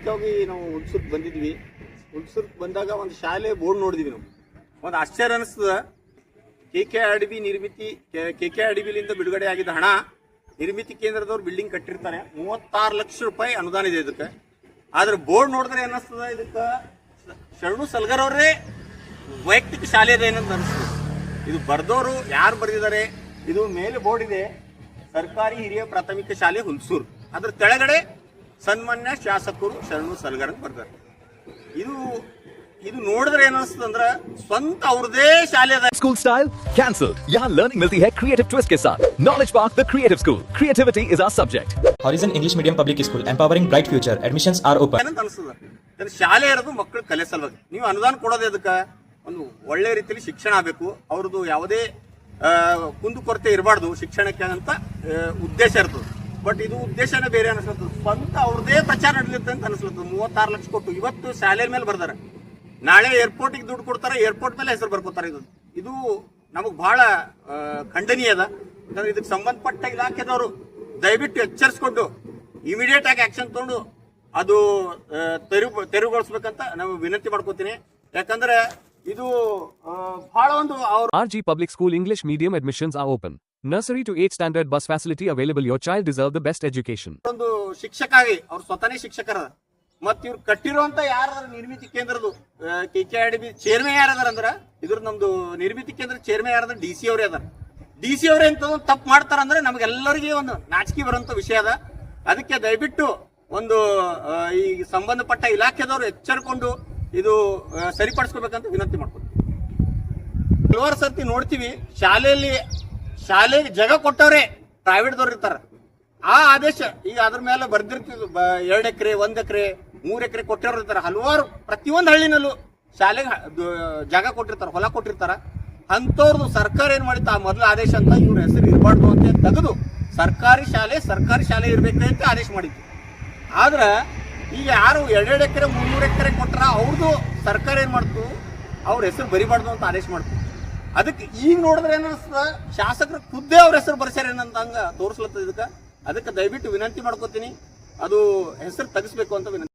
ಮುಖ್ಯವಾಗಿ ನಾವು ಹುಣಸೂರ್ಗೆ ಬಂದಿದ್ವಿ. ಹುಣಸೂರ್ಗೆ ಬಂದಾಗ ಒಂದು ಶಾಲೆ ಬೋರ್ಡ್ ನೋಡಿದ್ವಿ. ನಾವು ಒಂದು ಆಶ್ಚರ್ಯ ಅನಿಸ್ತದ. KKRDB ನಿರ್ಮಿತಿ KKRDBಲಿಂದ ಬಿಡುಗಡೆ ಆಗಿದ್ದ ಹಣ ನಿರ್ಮಿತಿ ಕೇಂದ್ರದವ್ರು ಬಿಲ್ಡಿಂಗ್ ಕಟ್ಟಿರ್ತಾರೆ. 36 ಲಕ್ಷ ರೂಪಾಯಿ ಅನುದಾನ ಇದೆ ಇದಕ್ಕೆ. ಆದ್ರೆ ಬೋರ್ಡ್ ನೋಡಿದ್ರೆ ಏನಿಸ್ತದ, ಇದಕ್ಕೆ ಶರಣು ಸಲ್ಗರ್ ಅವರೇ ವೈಯಕ್ತಿಕ ಶಾಲೆ ಇದೆ ಏನಂತ ಅನಿಸ್ತದೆ. ಇದು ಬರ್ದವರು ಯಾರು ಬರೆದಿದ್ದಾರೆ, ಇದು ಮೇಲೆ ಬೋರ್ಡ್ ಇದೆ, ಸರ್ಕಾರಿ ಹಿರಿಯ ಪ್ರಾಥಮಿಕ ಶಾಲೆ ಹುಣಸೂರು. ಅದ್ರ ಕೆಳಗಡೆ ಸನ್ಮಾನ್ಯ ಶಾಸಕರು ಶರಣು ಸಲ್ಗರ್ ಅಂತ ಬರ್ತಾರೆ. ಇದು ನೋಡಿದ್ರೆ ಏನಿಸ್ತದೆ ಅಂದ್ರೆ ಸ್ವಂತ ಅವ್ರದೇ ಶಾಲೆ ಅದ. School style cancelled. यहाँ learning मिलती है creative twist के साथ. Knowledge Park, the creative school. Creativity is our subject. Horizon English Medium Public School, empowering bright future. Admissions are open. ಏನಂತ ಅನಿಸ್ತದ, ಶಾಲೆ ಇರೋದು ಮಕ್ಕಳು ಕಲೆ ಸಲುವಾಗಿ. ನೀವು ಅನುದಾನ ಕೊಡೋದೇ ಅದಕ್ಕೆ ಒಂದು ಒಳ್ಳೆ ರೀತಿಯಲ್ಲಿ ಶಿಕ್ಷಣ ಆಗಬೇಕು, ಅವ್ರದ್ದು ಯಾವುದೇ ಕುಂದುಕೊರತೆ ಇರಬಾರ್ದು ಶಿಕ್ಷಣಕ್ಕೆ ಅಂತ ಉದ್ದೇಶ ಇರ್ತದೆ. ಬಟ್ ಇದು ಉದ್ದೇಶನೇ ಬೇರೆ ಅನಿಸ್ಲತ್ತದ. ಸ್ವಂತ ಅವ್ರದೇ ಪ್ರಚಾರ ನಡೀಲಿರುತ್ತೆ ಅಂತ ಅನಿಸ್ಲತ್ತದ. 36 ಲಕ್ಷ ಕೊಟ್ಟು ಇವತ್ತು ಶಾಲೆ ಮೇಲೆ ಬರ್ದಾರೆ, ನಾಳೆ ಏರ್ಪೋರ್ಟಿಗೆ ದುಡ್ಡು ಕೊಡ್ತಾರೆ, ಏರ್ಪೋರ್ಟ್ ಮೇಲೆ ಹೆಸರು ಬರ್ಕೋತಾರೆ. ಇದು ನಮಗೆ ಬಹಳ ಖಂಡನೀಯ ಅದ. ಯಾಕಂದ್ರೆ ಇದಕ್ಕೆ ಸಂಬಂಧಪಟ್ಟ ಇಲಾಖೆದವರು ದಯವಿಟ್ಟು ಎಚ್ಚರಿಸ್ಕೊಂಡು ಇಮಿಡಿಯೇಟ್ ಆಗಿ ಆಕ್ಷನ್ ತಗೊಂಡು ಅದು ತೆರವುಗೊಳಿಸ್ಬೇಕಂತ ನಾವು ವಿನಂತಿ ಮಾಡ್ಕೋತೀನಿ. ಯಾಕಂದ್ರೆ ಇದು ಬಹಳ ಒಂದು RG Public School English Medium admissions are open. Nursery to 8th standard bus facility available. Your child deserves the best education. ಒಂದು ಶಿಕ್ಷಕ ಆಗಿ ಅವ್ರು ಸ್ವತಃ ಶಿಕ್ಷಕರ ಮತ್ತೆ ಇವ್ರು ಕಟ್ಟಿರುವಂತ ಯಾರಾದ್ರೂ ನಿರ್ಮಿತಿ ಕೇಂದ್ರದ್ದು KKRDB ಚೇರ್ಮನ್ ಯಾರದಾರ ಅಂದ್ರ ಇದ್ರ ನಮ್ದು ನಿರ್ಮಿತಿ ಕೇಂದ್ರ ಚೇರ್ಮನ್ ಯಾರಾದ್ರ DC ಅವರೇ ಅದಾರ. DC ಅವರೇ ಅಂತ ತಪ್ಪು ಮಾಡ್ತಾರ ಅಂದ್ರೆ ನಮ್ಗೆಲ್ಲರಿಗೆ ಒಂದು ನಾಚಿಕೆ ಬರುವಂತ ವಿಷಯ ಅದ. ಅದಕ್ಕೆ ದಯವಿಟ್ಟು ಒಂದು ಈ ಸಂಬಂಧಪಟ್ಟ ಇಲಾಖೆದವರು ಎಚ್ಚರಿಕೊಂಡು ಇದು ಸರಿಪಡಿಸ್ಕೋಬೇಕಂತ ವಿನಂತಿ ಮಾಡ್ಕೊತೀವಿ. ಹಲವಾರು ಸರ್ತಿ ನೋಡ್ತೀವಿ ಶಾಲೆಗೆ ಜಾಗ ಕೊಟ್ಟವ್ರೆ ಪ್ರೈವೇಟ್ದವ್ರು ಇರ್ತಾರ. ಆ ಆದೇಶ ಈಗ ಅದ್ರ ಮೇಲೆ ಬರ್ದಿರ್ತಿದ್ವು 2 ಎಕರೆ 1 ಎಕರೆ 3 ಎಕರೆ ಕೊಟ್ಟವ್ರು ಇರ್ತಾರ. ಹಲವಾರು ಪ್ರತಿಯೊಂದು ಹಳ್ಳಿನಲ್ಲೂ ಶಾಲೆಗೆ ಜಾಗ ಕೊಟ್ಟಿರ್ತಾರ, ಹೊಲ ಕೊಟ್ಟಿರ್ತಾರ. ಅಂತವ್ರದ್ದು ಸರ್ಕಾರ ಏನ್ ಮಾಡಿತ್ತು, ಆ ಮೊದಲ ಆದೇಶ ಅಂತ ಇವ್ರ ಹೆಸರು ಇರಬಾರ್ದು ಅಂತ ತೆಗೆದು ಸರ್ಕಾರಿ ಶಾಲೆ ಇರ್ಬೇಕಂತ ಆದೇಶ ಮಾಡಿತ್ತು. ಆದ್ರ ಈಗ ಯಾರು 2 ಎಕರೆ 3 ಎಕರೆ ಕೊಟ್ರ ಅವ್ರದ್ದು ಸರ್ಕಾರ ಏನ್ ಮಾಡ್ತು, ಅವ್ರ ಹೆಸರು ಬರಿಬಾರ್ದು ಅಂತ ಆದೇಶ ಮಾಡ್ತು. ಅದಕ್ಕೆ ಈಗ ನೋಡಿದ್ರೆ ಏನಿಸ್ತದ, ಶಾಸಕರು ಖುದ್ದೇ ಅವ್ರ ಹೆಸರು ಬರ್ಸ್ಯಾರ ಏನಂತ ಹಂಗ ತೋರಿಸ್ಲತ್ತದ. ಅದಕ್ಕೆ ದಯವಿಟ್ಟು ವಿನಂತಿ ಮಾಡ್ಕೋತೀನಿ, ಅದು ಹೆಸರು ತೆಗಿಸ್ಬೇಕು ಅಂತ ವಿನಂತಿ.